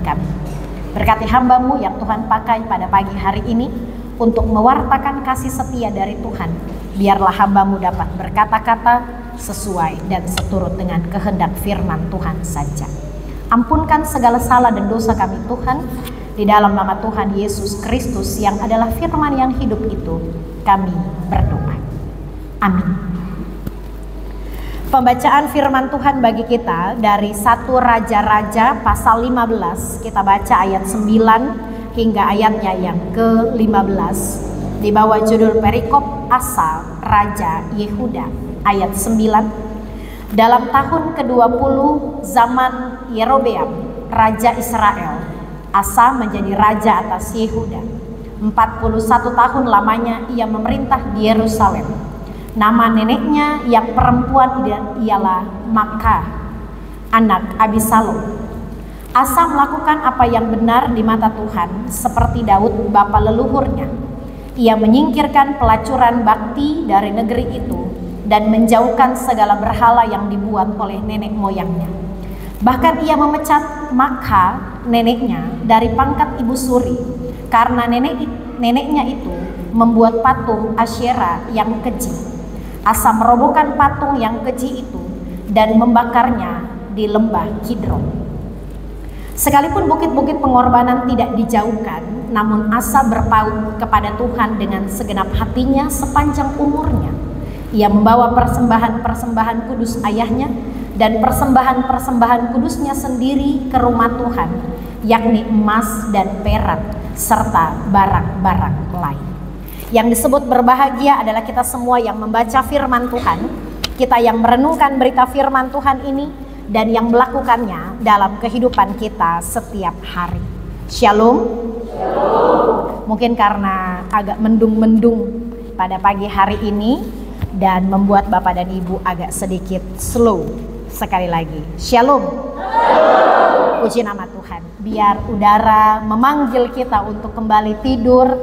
kami. Berkati hamba-Mu yang Tuhan pakai pada pagi hari ini untuk mewartakan kasih setia dari Tuhan. Biarlah hamba-Mu dapat berkata-kata sesuai dan seturut dengan kehendak firman Tuhan saja. Ampunkan segala salah dan dosa kami Tuhan. Di dalam nama Tuhan Yesus Kristus yang adalah firman yang hidup itu, kami berdoa. Amin. Pembacaan firman Tuhan bagi kita dari 1 Raja-Raja pasal 15. Kita baca ayat 9 hingga ayatnya yang ke-15. Di bawah judul perikop Asa Raja Yehuda ayat 9. Dalam tahun ke-20 zaman Yerobeam Raja Israel, Asa menjadi raja atas Yehuda. 41 tahun lamanya ia memerintah di Yerusalem. Nama neneknya yang perempuan ialah Maakah, anak Abisalom. Asa melakukan apa yang benar di mata Tuhan seperti Daud bapa leluhurnya. Ia menyingkirkan pelacuran bakti dari negeri itu dan menjauhkan segala berhala yang dibuat oleh nenek moyangnya. Bahkan ia memecat Maakah, neneknya, dari pangkat ibu suri karena neneknya itu membuat patung Asyera yang keji. Asa merobohkan patung yang keji itu dan membakarnya di lembah Kidron. Sekalipun bukit-bukit pengorbanan tidak dijauhkan, namun Asa berpaut kepada Tuhan dengan segenap hatinya sepanjang umurnya. Ia membawa persembahan-persembahan kudus ayahnya dan persembahan-persembahan kudusnya sendiri ke rumah Tuhan, yakni emas dan perak serta barang-barang lain. Yang disebut berbahagia adalah kita semua yang membaca firman Tuhan, kita yang merenungkan berita firman Tuhan ini dan yang melakukannya dalam kehidupan kita setiap hari. Shalom. Shalom. Mungkin karena agak mendung-mendung pada pagi hari ini dan membuat Bapak dan Ibu agak sedikit slow. Sekali lagi, Shalom. Shalom. Puji nama Tuhan. Biar udara memanggil kita untuk kembali tidur.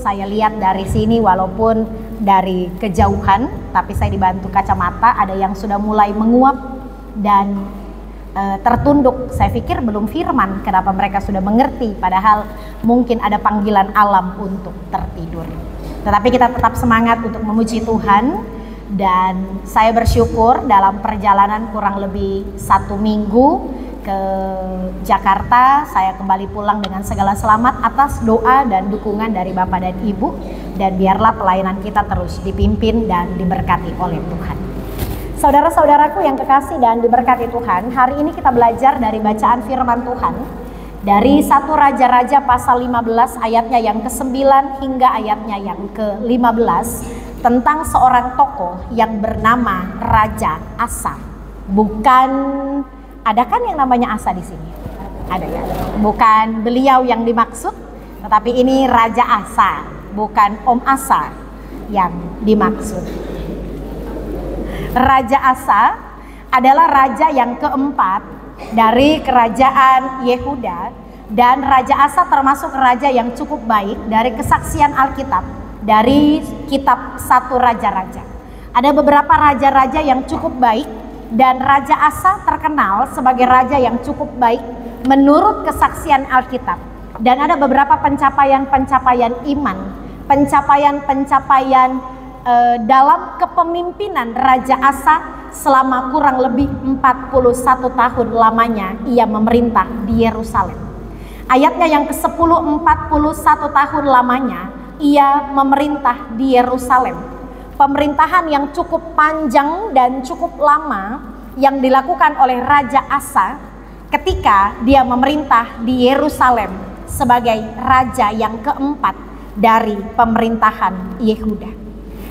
Saya lihat dari sini walaupun dari kejauhan, tapi saya dibantu kacamata, ada yang sudah mulai menguap dan tertunduk. Saya pikir belum firman, kenapa mereka sudah mengerti, padahal mungkin ada panggilan alam untuk tertidur. Tetapi kita tetap semangat untuk memuji Tuhan. Dan saya bersyukur dalam perjalanan kurang lebih 1 minggu ke Jakarta, saya kembali pulang dengan segala selamat atas doa dan dukungan dari Bapak dan Ibu. Dan biarlah pelayanan kita terus dipimpin dan diberkati oleh Tuhan. Saudara-saudaraku yang kekasih dan diberkati Tuhan, hari ini kita belajar dari bacaan firman Tuhan dari 1 Raja-Raja pasal 15 ayatnya yang ke-9 hingga ayatnya yang ke-15 tentang seorang tokoh yang bernama Raja Asa. Bukan, ada kan yang namanya Asa di sini? Ada ya? Bukan beliau yang dimaksud, tetapi ini Raja Asa, bukan Om Asa yang dimaksud. Raja Asa adalah raja yang keempat dari kerajaan Yehuda, dan Raja Asa termasuk raja yang cukup baik dari kesaksian Alkitab, dari kitab 1 Raja-Raja. Ada beberapa raja-raja yang cukup baik, dan Raja Asa terkenal sebagai raja yang cukup baik menurut kesaksian Alkitab. Dan ada beberapa pencapaian-pencapaian iman, pencapaian-pencapaian dalam kepemimpinan Raja Asa selama kurang lebih 41 tahun lamanya ia memerintah di Yerusalem. Ayatnya yang ke-10, 41 tahun lamanya ia memerintah di Yerusalem. Pemerintahan yang cukup panjang dan cukup lama yang dilakukan oleh Raja Asa ketika dia memerintah di Yerusalem sebagai raja yang keempat dari pemerintahan Yehuda.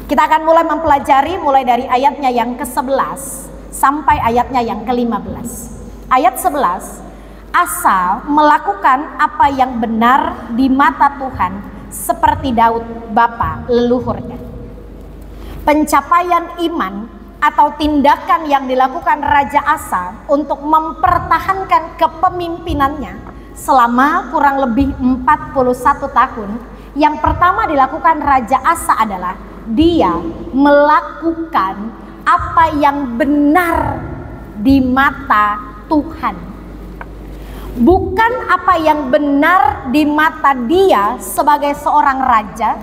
Kita akan mulai mempelajari mulai dari ayatnya yang ke-11 sampai ayatnya yang ke-15. Ayat 11, Asa melakukan apa yang benar di mata Tuhan seperti Daud bapa leluhurnya. Pencapaian iman atau tindakan yang dilakukan Raja Asa untuk mempertahankan kepemimpinannya selama kurang lebih 41 tahun. Yang pertama dilakukan Raja Asa adalah dia melakukan apa yang benar di mata Tuhan. bukan apa yang benar di mata dia sebagai seorang raja,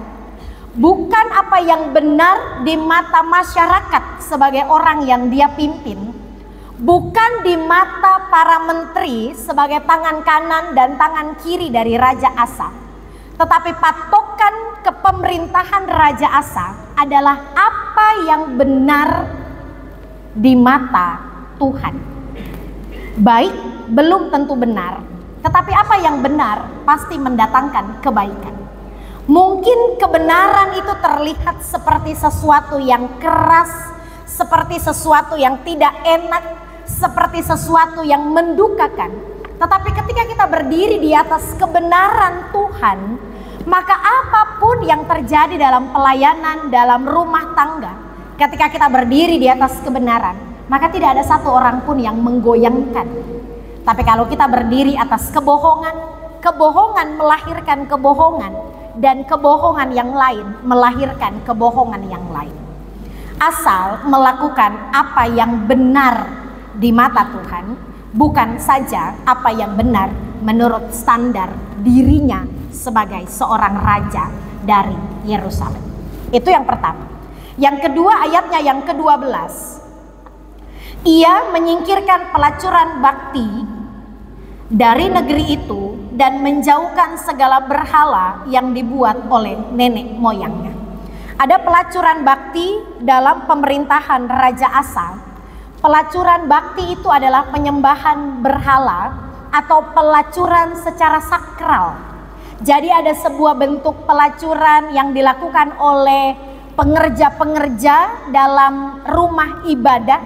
bukan apa yang benar di mata masyarakat sebagai orang yang dia pimpin, bukan di mata para menteri sebagai tangan kanan dan tangan kiri dari Raja Asa, tetapi patokan kepemerintahan Raja Asa adalah apa yang benar di mata Tuhan. Baik belum tentu benar, tetapi apa yang benar pasti mendatangkan kebaikan. Mungkin kebenaran itu terlihat seperti sesuatu yang keras, seperti sesuatu yang tidak enak, seperti sesuatu yang mendukakan. Tetapi ketika kita berdiri di atas kebenaran Tuhan, maka apapun yang terjadi dalam pelayanan, dalam rumah tangga, ketika kita berdiri di atas kebenaran, maka tidak ada satu orang pun yang menggoyangkan. Tapi kalau kita berdiri atas kebohongan, kebohongan melahirkan kebohongan, dan kebohongan yang lain melahirkan kebohongan yang lain. Asal melakukan apa yang benar di mata Tuhan, bukan saja apa yang benar menurut standar dirinya sebagai seorang raja dari Yerusalem. Itu yang pertama. Yang kedua, ayatnya yang ke-12. Ia menyingkirkan pelacuran bakti dari negeri itu dan menjauhkan segala berhala yang dibuat oleh nenek moyangnya. Ada pelacuran bakti dalam pemerintahan Raja Asa. Pelacuran bakti itu adalah penyembahan berhala atau pelacuran secara sakral. Jadi ada sebuah bentuk pelacuran yang dilakukan oleh pengerja-pengerja dalam rumah ibadah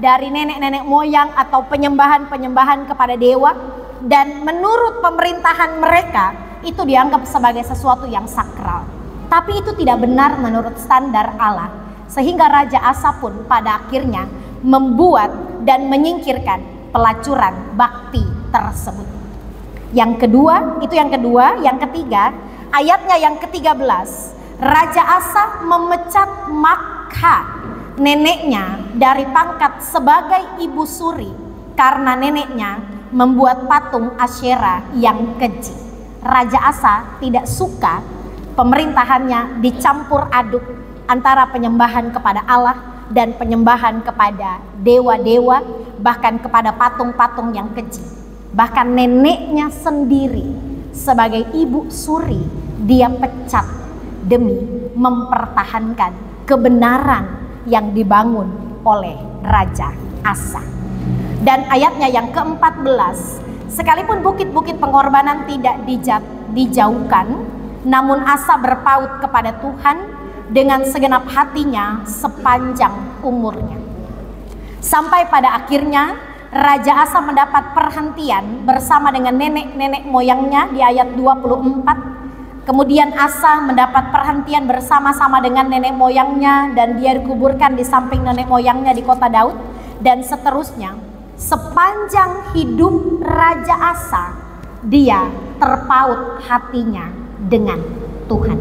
dari nenek-nenek moyang atau penyembahan-penyembahan kepada dewa, dan menurut pemerintahan mereka itu dianggap sebagai sesuatu yang sakral. Tapi itu tidak benar menurut standar Allah, sehingga Raja Asa pun pada akhirnya membuat dan menyingkirkan pelacuran bakti tersebut. Yang kedua, itu yang kedua. Yang ketiga, ayatnya yang ke-13, Raja Asa memecat Makha, neneknya, dari pangkat sebagai ibu suri karena neneknya membuat patung Asyera yang keji. Raja Asa tidak suka pemerintahannya dicampur aduk antara penyembahan kepada Allah dan penyembahan kepada dewa-dewa, bahkan kepada patung-patung yang keji. Bahkan neneknya sendiri sebagai ibu suri dia pecat demi mempertahankan kebenaran yang dibangun oleh Raja Asa. Dan ayatnya yang ke-14, sekalipun bukit-bukit pengorbanan tidak dijauhkan, namun Asa berpaut kepada Tuhan dengan segenap hatinya sepanjang umurnya. Sampai pada akhirnya Raja Asa mendapat perhentian bersama dengan nenek-nenek moyangnya di ayat 24. Kemudian Asa mendapat perhentian bersama-sama dengan nenek moyangnya dan dia dikuburkan di samping nenek moyangnya di kota Daud, dan seterusnya. Sepanjang hidup Raja Asa, dia terpaut hatinya dengan Tuhan.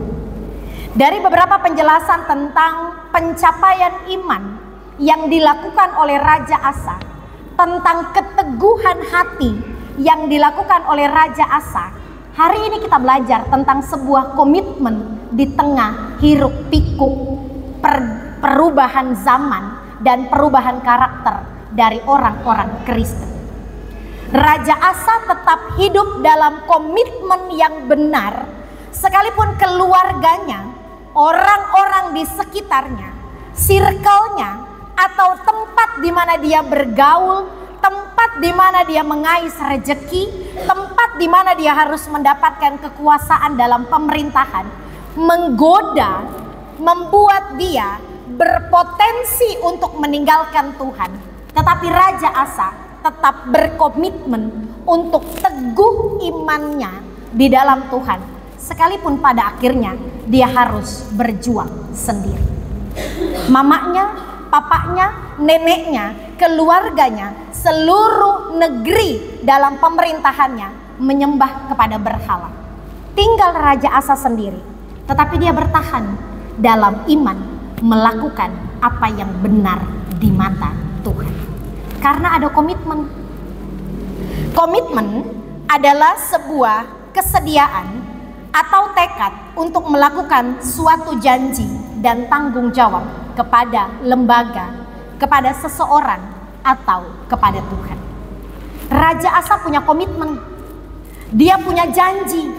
Dari beberapa penjelasan tentang pencapaian iman yang dilakukan oleh Raja Asa, tentang keteguhan hati yang dilakukan oleh Raja Asa, hari ini kita belajar tentang sebuah komitmen di tengah hiruk pikuk perubahan zaman dan perubahan karakter dari orang-orang Kristen. Raja Asa tetap hidup dalam komitmen yang benar, sekalipun keluarganya, orang-orang di sekitarnya, circle-nya, atau tempat di mana dia bergaul, tempat di mana dia mengais rejeki, tempat di mana dia harus mendapatkan kekuasaan dalam pemerintahan, menggoda, membuat dia berpotensi untuk meninggalkan Tuhan. Tetapi Raja Asa tetap berkomitmen untuk teguh imannya di dalam Tuhan, sekalipun pada akhirnya dia harus berjuang sendiri. Mamanya, papanya, neneknya, keluarganya, seluruh negeri dalam pemerintahannya menyembah kepada berhala. Tinggal Raja Asa sendiri, tetapi dia bertahan dalam iman, melakukan apa yang benar di mata Tuhan. Karena ada komitmen. Komitmen adalah sebuah kesediaan atau tekad untuk melakukan suatu janji dan tanggung jawab kepada lembaga, kepada seseorang, atau kepada Tuhan. Raja Asa punya komitmen, dia punya janji,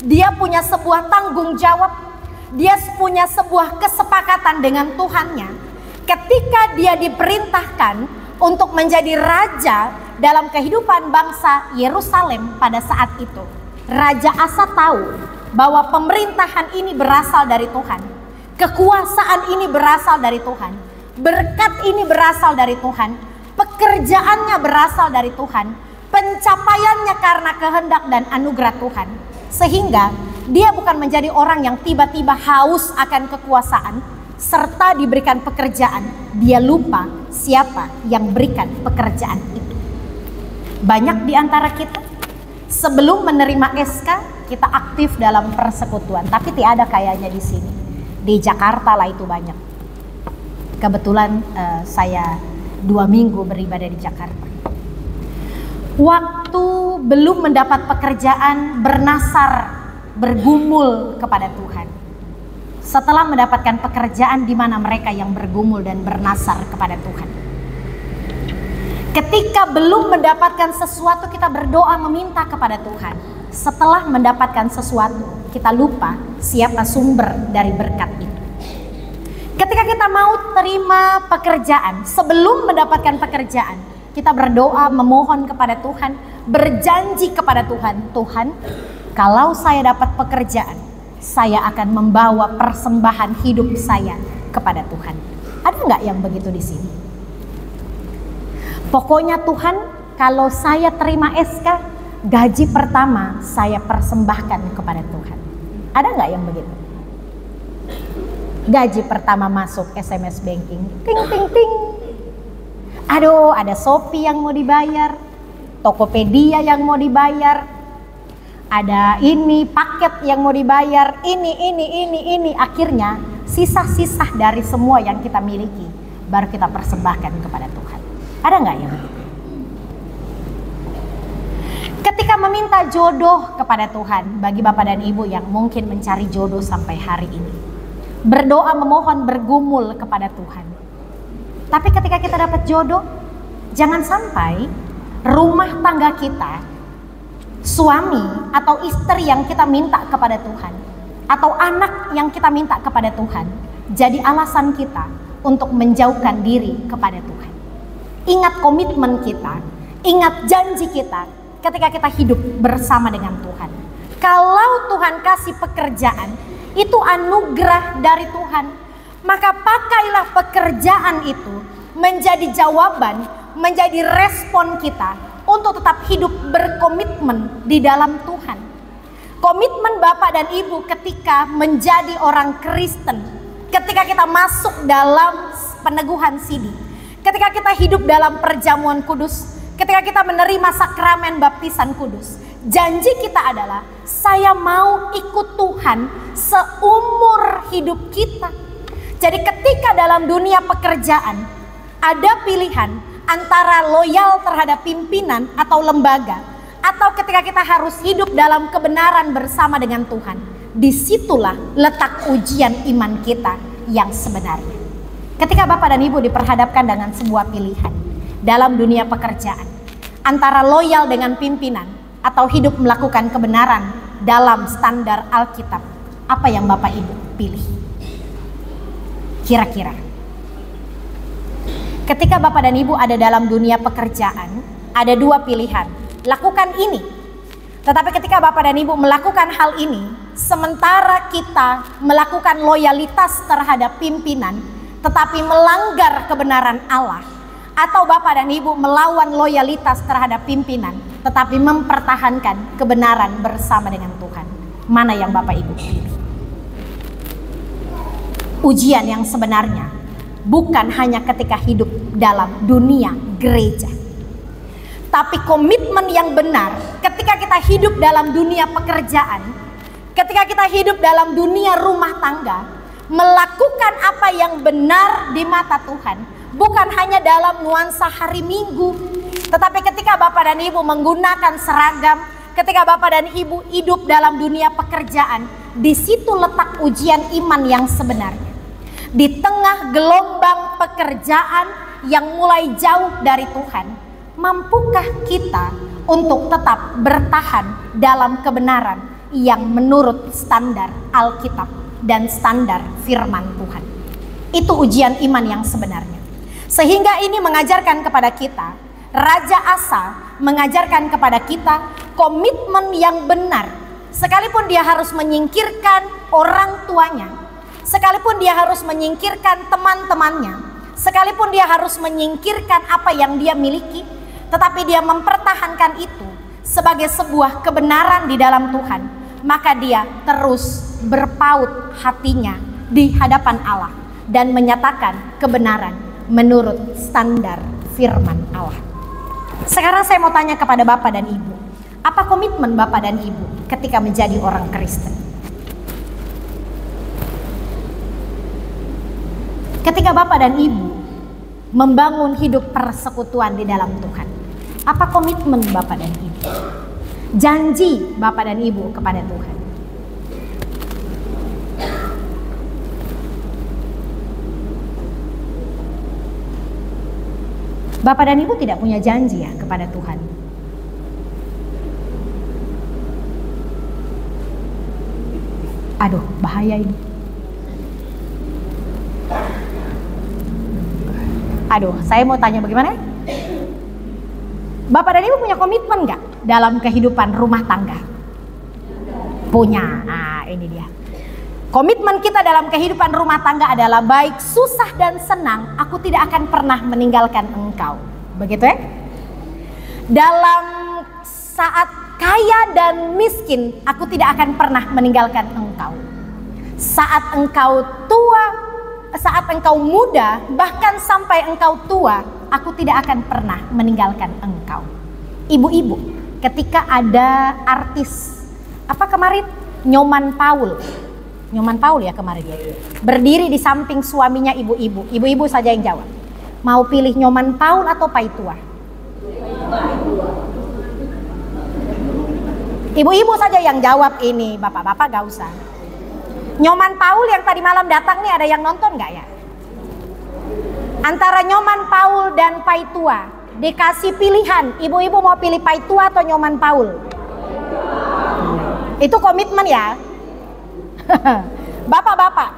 dia punya sebuah tanggung jawab, dia punya sebuah kesepakatan dengan Tuhannya. Ketika dia diperintahkan untuk menjadi raja dalam kehidupan bangsa Yerusalem pada saat itu, Raja Asa tahu bahwa pemerintahan ini berasal dari Tuhan, kekuasaan ini berasal dari Tuhan, berkat ini berasal dari Tuhan, pekerjaannya berasal dari Tuhan, pencapaiannya karena kehendak dan anugerah Tuhan. Sehingga dia bukan menjadi orang yang tiba-tiba haus akan kekuasaan serta diberikan pekerjaan. Dia lupa siapa yang berikan pekerjaan itu. Banyak di antara kita sebelum menerima SK kita aktif dalam persekutuan, tapi tidak ada kayaknya di sini. Di Jakarta lah itu banyak. Kebetulan saya 2 minggu beribadah di Jakarta. Waktu belum mendapat pekerjaan, bernasar, bergumul kepada Tuhan. Setelah mendapatkan pekerjaan, di mana mereka yang bergumul dan bernasar kepada Tuhan. Ketika belum mendapatkan sesuatu, kita berdoa meminta kepada Tuhan. Setelah mendapatkan sesuatu, kita lupa siapa sumber dari berkat itu. Ketika kita mau terima pekerjaan, sebelum mendapatkan pekerjaan, kita berdoa memohon kepada Tuhan, berjanji kepada Tuhan, Tuhan, kalau saya dapat pekerjaan, saya akan membawa persembahan hidup saya kepada Tuhan. Ada nggak yang begitu di sini? Pokoknya Tuhan, kalau saya terima SK, gaji pertama saya persembahkan kepada Tuhan. Ada nggak yang begitu? Gaji pertama masuk SMS banking, ting ting ting. Aduh, ada Shopee yang mau dibayar, Tokopedia yang mau dibayar, ada ini paket yang mau dibayar, ini. Akhirnya sisa-sisa dari semua yang kita miliki baru kita persembahkan kepada Tuhan. Ada nggak yang begitu? Ketika meminta jodoh kepada Tuhan, bagi Bapak dan Ibu yang mungkin mencari jodoh sampai hari ini, berdoa memohon bergumul kepada Tuhan. Tapi ketika kita dapat jodoh, jangan sampai rumah tangga kita, suami atau istri yang kita minta kepada Tuhan, atau anak yang kita minta kepada Tuhan, jadi alasan kita untuk menjauhkan diri kepada Tuhan. Ingat komitmen kita, ingat janji kita ketika kita hidup bersama dengan Tuhan. Kalau Tuhan kasih pekerjaan, itu anugerah dari Tuhan. Maka pakailah pekerjaan itu menjadi jawaban, menjadi respon kita untuk tetap hidup berkomitmen di dalam Tuhan. Komitmen Bapak dan Ibu ketika menjadi orang Kristen, ketika kita masuk dalam peneguhan sidi, ketika kita hidup dalam perjamuan kudus, ketika kita menerima sakramen baptisan kudus, janji kita adalah saya mau ikut Tuhan seumur hidup kita. Jadi ketika dalam dunia pekerjaan ada pilihan antara loyal terhadap pimpinan atau lembaga, atau ketika kita harus hidup dalam kebenaran bersama dengan Tuhan, disitulah letak ujian iman kita yang sebenarnya. Ketika Bapak dan Ibu diperhadapkan dengan sebuah pilihan dalam dunia pekerjaan, antara loyal dengan pimpinan atau hidup melakukan kebenaran dalam standar Alkitab, apa yang Bapak Ibu pilih? Kira-kira ketika Bapak dan Ibu ada dalam dunia pekerjaan, ada 2 pilihan, lakukan ini. Tetapi ketika Bapak dan Ibu melakukan hal ini, sementara kita melakukan loyalitas terhadap pimpinan tetapi melanggar kebenaran Allah, atau Bapak dan Ibu melawan loyalitas terhadap pimpinan tetapi mempertahankan kebenaran bersama dengan Tuhan, mana yang Bapak Ibu pilih? Ujian yang sebenarnya bukan hanya ketika hidup dalam dunia gereja, tapi komitmen yang benar ketika kita hidup dalam dunia pekerjaan, ketika kita hidup dalam dunia rumah tangga, melakukan apa yang benar di mata Tuhan, bukan hanya dalam nuansa hari Minggu, tetapi ketika Bapak dan Ibu menggunakan seragam, ketika Bapak dan Ibu hidup dalam dunia pekerjaan, di situ letak ujian iman yang sebenarnya. Di tengah gelombang pekerjaan yang mulai jauh dari Tuhan, mampukah kita untuk tetap bertahan dalam kebenaran yang menurut standar Alkitab dan standar firman Tuhan? Itu ujian iman yang sebenarnya. Sehingga ini mengajarkan kepada kita, Raja Asa mengajarkan kepada kita komitmen yang benar. Sekalipun dia harus menyingkirkan orang tuanya, sekalipun dia harus menyingkirkan teman-temannya, sekalipun dia harus menyingkirkan apa yang dia miliki, tetapi dia mempertahankan itu sebagai sebuah kebenaran di dalam Tuhan. Maka dia terus berpaut hatinya di hadapan Allah dan menyatakan kebenaran menurut standar firman Allah. Sekarang saya mau tanya kepada Bapak dan Ibu, apa komitmen Bapak dan Ibu ketika menjadi orang Kristen? Ketika Bapak dan Ibu membangun hidup persekutuan di dalam Tuhan, apa komitmen Bapak dan Ibu? Janji Bapak dan Ibu kepada Tuhan. Bapak dan Ibu tidak punya janji ya kepada Tuhan. Aduh, bahaya ini. Aduh, saya mau tanya bagaimana? Bapak dan Ibu punya komitmen nggak dalam kehidupan rumah tangga? Punya. Nah, ini dia. Komitmen kita dalam kehidupan rumah tangga adalah baik susah dan senang, aku tidak akan pernah meninggalkan engkau. Begitu ya? Dalam saat kaya dan miskin, aku tidak akan pernah meninggalkan engkau. Saat engkau tua, saat engkau muda, bahkan sampai engkau tua, aku tidak akan pernah meninggalkan engkau. Ibu-ibu, ketika ada artis, apa kemarin? Nyoman Paul ya kemarin ya, berdiri di samping suaminya ibu-ibu. Ibu-ibu saja yang jawab. Mau pilih Nyoman Paul atau Pai Tua? Ibu-ibu saja yang jawab ini, bapak-bapak gak usah. Nyoman Paul yang tadi malam datang nih, ada yang nonton gak ya? Antara Nyoman Paul dan Pai Tua, dikasih pilihan, ibu-ibu mau pilih Pai Tua atau Nyoman Paul? Itu komitmen ya. Bapak-bapak,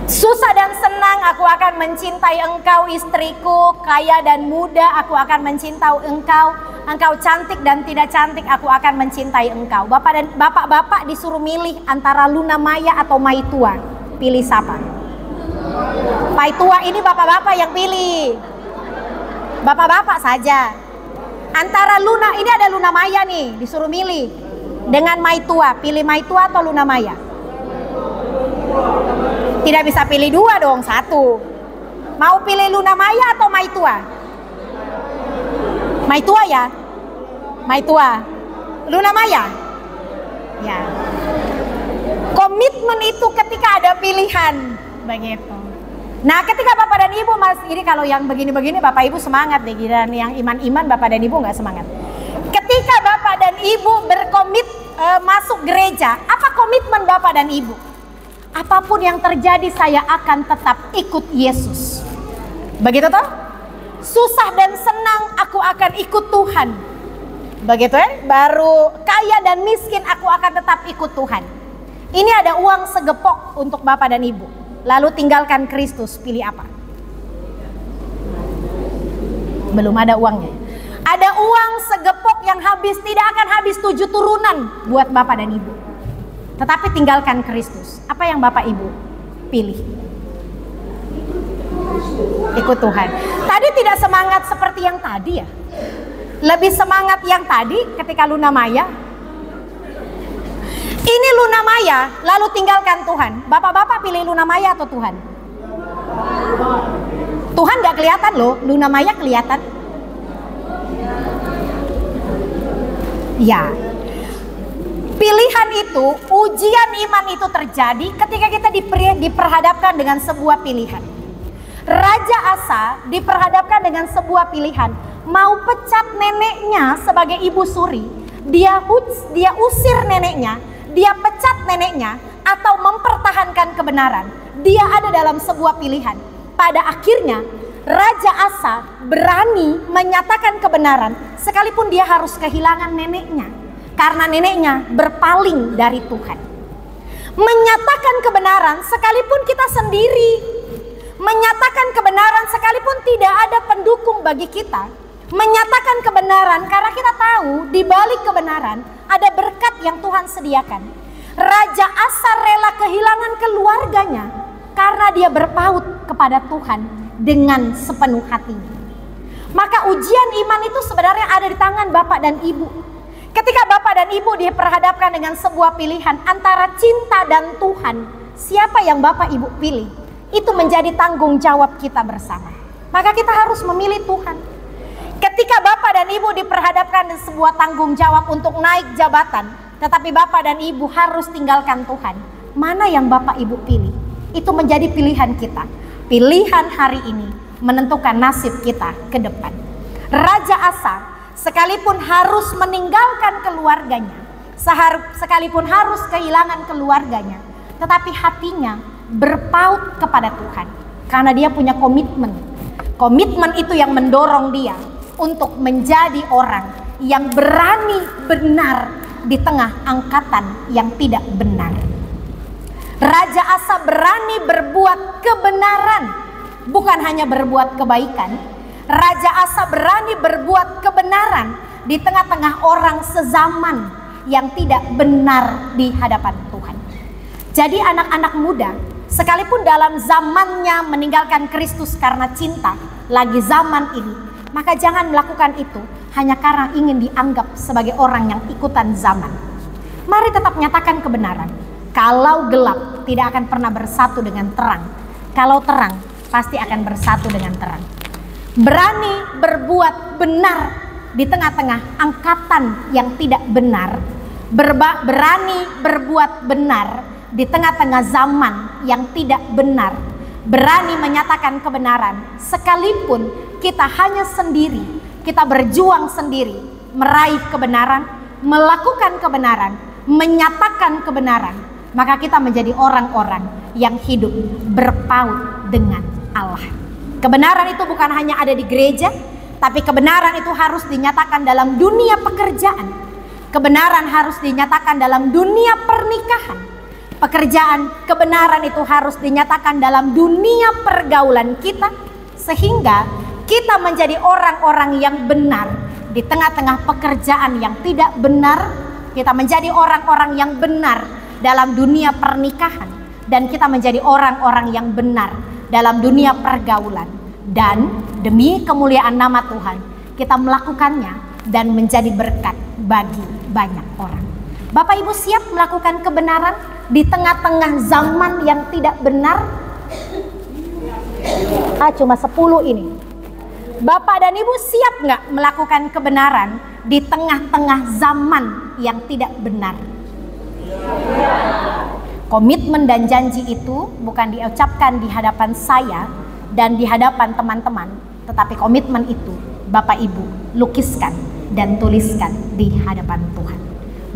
susah dan senang aku akan mencintai engkau istriku, kaya dan muda aku akan mencintai engkau, engkau cantik dan tidak cantik aku akan mencintai engkau. Bapak-bapak disuruh milih antara Luna Maya atau Mai Tua, pilih siapa? Pai Tua ini bapak-bapak yang pilih, bapak-bapak saja. Antara Luna, ini ada Luna Maya nih, disuruh milih dengan Mai Tua, pilih Mai Tua atau Luna Maya? Tidak bisa pilih dua dong, satu. Mau pilih Luna Maya atau Mai Tua? Mai Tua ya? Mai Tua. Luna Maya? Ya. Komitmen itu ketika ada pilihan, begitu. Nah, ketika Bapak dan Ibu, Mas, ini kalau yang begini-begini Bapak Ibu semangat deh, dan yang iman-iman Bapak dan Ibu nggak semangat. Ketika Bapak dan Ibu berkomit masuk gereja, apa komitmen Bapak dan Ibu? Apapun yang terjadi saya akan tetap ikut Yesus. Begitu toh? Susah dan senang aku akan ikut Tuhan. Begitu ya? Baru kaya dan miskin aku akan tetap ikut Tuhan. Ini ada uang segepok untuk Bapak dan Ibu. Lalu tinggalkan Kristus, pilih apa? Belum ada uangnya. Ada uang segepok yang habis, tidak akan habis 7 turunan buat Bapak dan Ibu. Tetapi tinggalkan Kristus. Apa yang Bapak Ibu pilih? Ikut Tuhan. Tadi tidak semangat seperti yang tadi ya? Lebih semangat yang tadi ketika Luna Maya. Ini Luna Maya, lalu tinggalkan Tuhan. Bapak-bapak pilih Luna Maya atau Tuhan? Tuhan gak kelihatan loh, Luna Maya kelihatan. Ya, pilihan itu, ujian iman itu terjadi ketika kita diperhadapkan dengan sebuah pilihan. Raja Asa diperhadapkan dengan sebuah pilihan. mau pecat neneknya sebagai ibu suri, dia usir neneknya, dia pecat neneknya, atau mempertahankan kebenaran. Dia ada dalam sebuah pilihan. Pada akhirnya Raja Asa berani menyatakan kebenaran sekalipun dia harus kehilangan neneknya, karena neneknya berpaling dari Tuhan. Menyatakan kebenaran sekalipun kita sendiri, menyatakan kebenaran sekalipun tidak ada pendukung bagi kita, menyatakan kebenaran karena kita tahu di balik kebenaran ada berkat yang Tuhan sediakan. Raja Asa rela kehilangan keluarganya karena dia berpaut kepada Tuhan dengan sepenuh hatinya. Maka ujian iman itu sebenarnya ada di tangan Bapak dan Ibu. Ketika Bapak dan Ibu diperhadapkan dengan sebuah pilihan antara cinta dan Tuhan, siapa yang Bapak Ibu pilih? Itu menjadi tanggung jawab kita bersama. Maka kita harus memilih Tuhan. Ketika Bapak dan Ibu diperhadapkan dengan sebuah tanggung jawab untuk naik jabatan, tetapi Bapak dan Ibu harus tinggalkan Tuhan, mana yang Bapak Ibu pilih? Itu menjadi pilihan kita. Pilihan hari ini menentukan nasib kita ke depan. Raja Asa sekalipun harus meninggalkan keluarganya, sekalipun harus kehilangan keluarganya, tetapi hatinya berpaut kepada Tuhan. Karena dia punya komitmen. Komitmen itu yang mendorong dia untuk menjadi orang yang berani benar di tengah angkatan yang tidak benar. Raja Asa berani berbuat kebenaran, bukan hanya berbuat kebaikan. Raja Asa berani berbuat kebenaran di tengah-tengah orang sezaman yang tidak benar di hadapan Tuhan. Jadi anak-anak muda, sekalipun dalam zamannya meninggalkan Kristus karena cinta, lagi zaman ini, maka jangan melakukan itu hanya karena ingin dianggap sebagai orang yang ikutan zaman. Mari tetap nyatakan kebenaran. Kalau gelap tidak akan pernah bersatu dengan terang. Kalau terang pasti akan bersatu dengan terang. Berani berbuat benar di tengah-tengah angkatan yang tidak benar. Berani berbuat benar di tengah-tengah zaman yang tidak benar. Berani menyatakan kebenaran sekalipun kita hanya sendiri. Kita berjuang sendiri meraih kebenaran, melakukan kebenaran, menyatakan kebenaran. Maka kita menjadi orang-orang yang hidup berpaut dengan Allah. Kebenaran itu bukan hanya ada di gereja, tapi kebenaran itu harus dinyatakan dalam dunia pekerjaan. Kebenaran harus dinyatakan dalam dunia pernikahan. Kebenaran itu harus dinyatakan dalam dunia pergaulan kita, sehingga kita menjadi orang-orang yang benar di tengah-tengah pekerjaan yang tidak benar. Kita menjadi orang-orang yang benar dalam dunia pernikahan, dan kita menjadi orang-orang yang benar dalam dunia pergaulan, dan demi kemuliaan nama Tuhan kita melakukannya dan menjadi berkat bagi banyak orang. Bapak Ibu siap melakukan kebenaran di tengah-tengah zaman yang tidak benar? Cuma 10 ini. Bapak dan Ibu siap nggak melakukan kebenaran di tengah-tengah zaman yang tidak benar? Komitmen dan janji itu bukan diucapkan di hadapan saya dan di hadapan teman-teman, tetapi komitmen itu Bapak Ibu lukiskan dan tuliskan di hadapan Tuhan.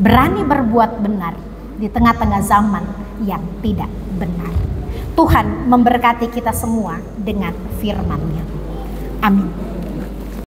Berani berbuat benar di tengah-tengah zaman yang tidak benar. Tuhan memberkati kita semua dengan firman-Nya. Amin.